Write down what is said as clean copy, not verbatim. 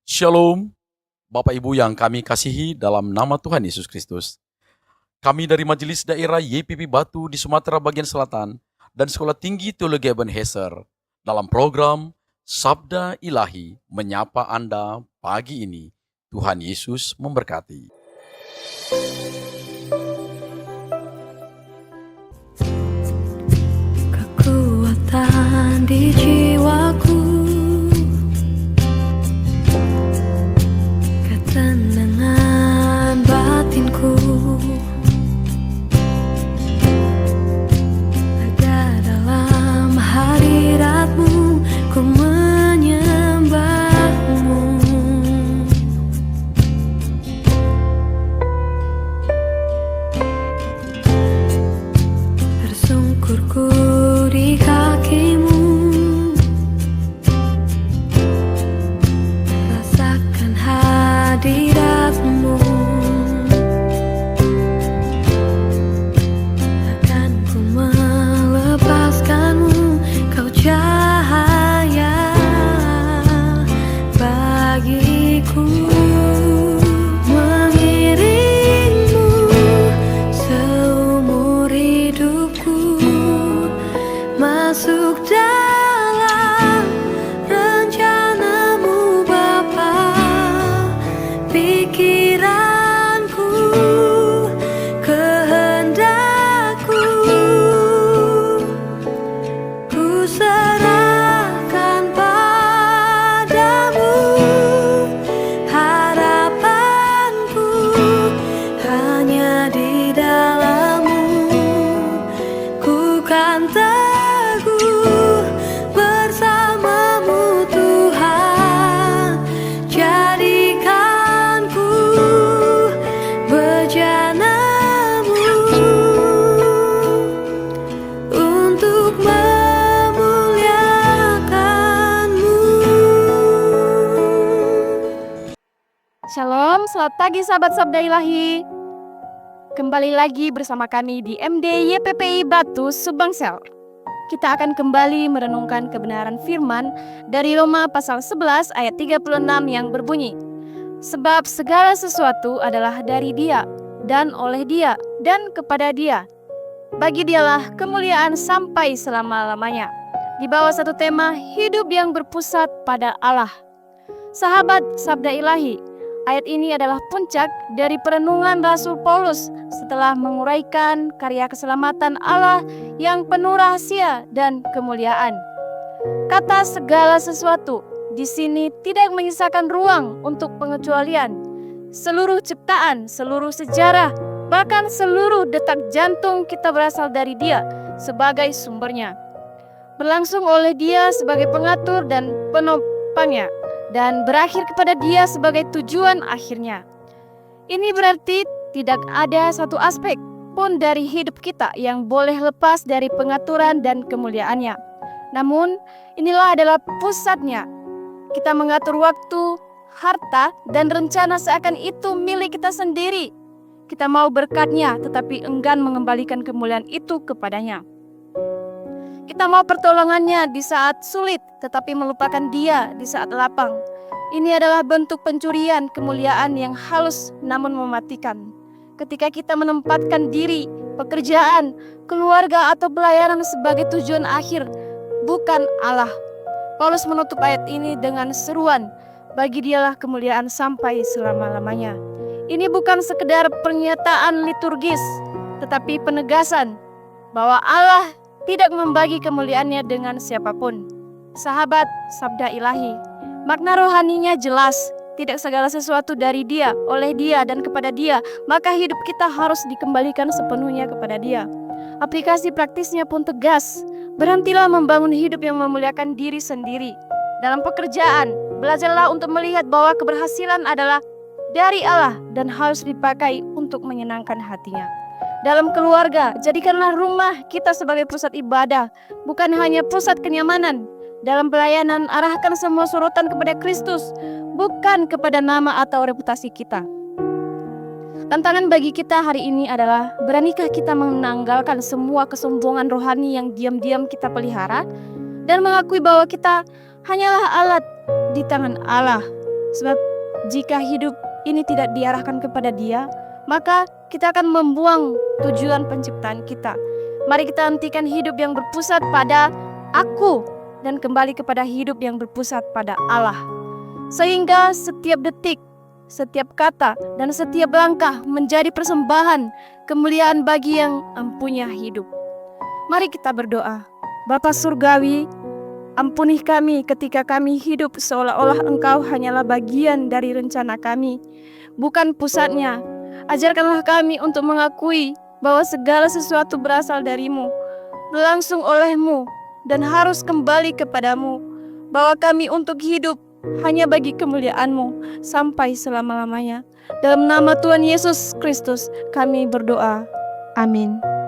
Shalom, Bapak Ibu yang kami kasihi dalam nama Tuhan Yesus Kristus. Kami dari Majelis Daerah YPP Batu di Sumatera Bagian Selatan dan Sekolah Tinggi Teologi Ebenezer dalam program Sabda Ilahi menyapa Anda pagi ini. Tuhan Yesus memberkati. Kekuatan di jiwaku, ketenangan batinku, ada dalam hadirat-Mu, ku menyembah-Mu. Tersungkurku di kaki-Mu, rasakan hadirat-Mu. Takkan ku melepaskan-Mu, Kau cahaya bagiku. Mengiring-Mu seumur hidupku, masuk dalam rencana-Mu Bapa. Pikiranku, kehendakku, ku serahkan padamu. Harapanku hanya di dalam-Mu, ku kan teguh bersama-Mu Tuhan. Jadikanku bejana-Mu untuk memuliakan-Mu. Shalom, selamat pagi sahabat Sabda Ilahi. Kembali lagi bersama kami di MD YPPI Batu Subangsel. Kita akan kembali merenungkan kebenaran firman dari Roma pasal 11 ayat 36 yang berbunyi, sebab segala sesuatu adalah dari Dia, dan oleh Dia, dan kepada Dia. Bagi Dialah kemuliaan sampai selama-lamanya. Di bawah satu tema, hidup yang berpusat pada Allah. Sahabat Sabda Ilahi, ayat ini adalah puncak dari perenungan Rasul Paulus setelah menguraikan karya keselamatan Allah yang penuh rahasia dan kemuliaan. Kata segala sesuatu di sini tidak menyisakan ruang untuk pengecualian. Seluruh ciptaan, seluruh sejarah, bahkan seluruh detak jantung kita berasal dari Dia sebagai sumbernya. Berlangsung oleh Dia sebagai pengatur dan penopangnya, dan berakhir kepada Dia sebagai tujuan akhirnya. Ini berarti tidak ada satu aspek pun dari hidup kita yang boleh lepas dari pengaturan dan kemuliaannya. Namun, inilah adalah pusatnya. Kita mengatur waktu, harta, dan rencana seakan itu milik kita sendiri. Kita mau berkatnya, tetapi enggan mengembalikan kemuliaan itu kepadanya. Kita mau pertolongannya di saat sulit, tetapi melupakan Dia di saat lapang. Ini adalah bentuk pencurian kemuliaan yang halus namun mematikan. Ketika kita menempatkan diri, pekerjaan, keluarga, atau pelayanan sebagai tujuan akhir, bukan Allah. Paulus menutup ayat ini dengan seruan, bagi Dialah kemuliaan sampai selama-lamanya. Ini bukan sekedar pernyataan liturgis, tetapi penegasan bahwa Allah tidak membagi kemuliaannya dengan siapapun. Sahabat Sabda Ilahi, makna rohaninya jelas. Tidak segala sesuatu dari Dia, oleh Dia, dan kepada Dia, maka hidup kita harus dikembalikan sepenuhnya kepada Dia. Aplikasi praktisnya pun tegas. Berhentilah membangun hidup yang memuliakan diri sendiri. Dalam pekerjaan, belajarlah untuk melihat bahwa keberhasilan adalah dari Allah dan harus dipakai untuk menyenangkan hatinya. Dalam keluarga, jadikanlah rumah kita sebagai pusat ibadah, bukan hanya pusat kenyamanan. Dalam pelayanan, arahkan semua sorotan kepada Kristus, bukan kepada nama atau reputasi kita. Tantangan bagi kita hari ini adalah, beranikah kita menanggalkan semua kesombongan rohani yang diam-diam kita pelihara dan mengakui bahwa kita hanyalah alat di tangan Allah. Sebab jika hidup ini tidak diarahkan kepada Dia, maka kita akan membuang tujuan penciptaan kita. Mari kita hentikan hidup yang berpusat pada aku dan kembali kepada hidup yang berpusat pada Allah. Sehingga setiap detik, setiap kata, dan setiap langkah menjadi persembahan kemuliaan bagi yang empunya hidup. Mari kita berdoa. Bapa Surgawi, ampuni kami ketika kami hidup seolah-olah Engkau hanyalah bagian dari rencana kami, bukan pusatnya. Ajarkanlah kami untuk mengakui bahwa segala sesuatu berasal darimu, berlangsung olehmu, dan harus kembali kepadamu. Bahwa kami untuk hidup hanya bagi kemuliaan-Mu sampai selama-lamanya. Dalam nama Tuhan Yesus Kristus kami berdoa. Amin.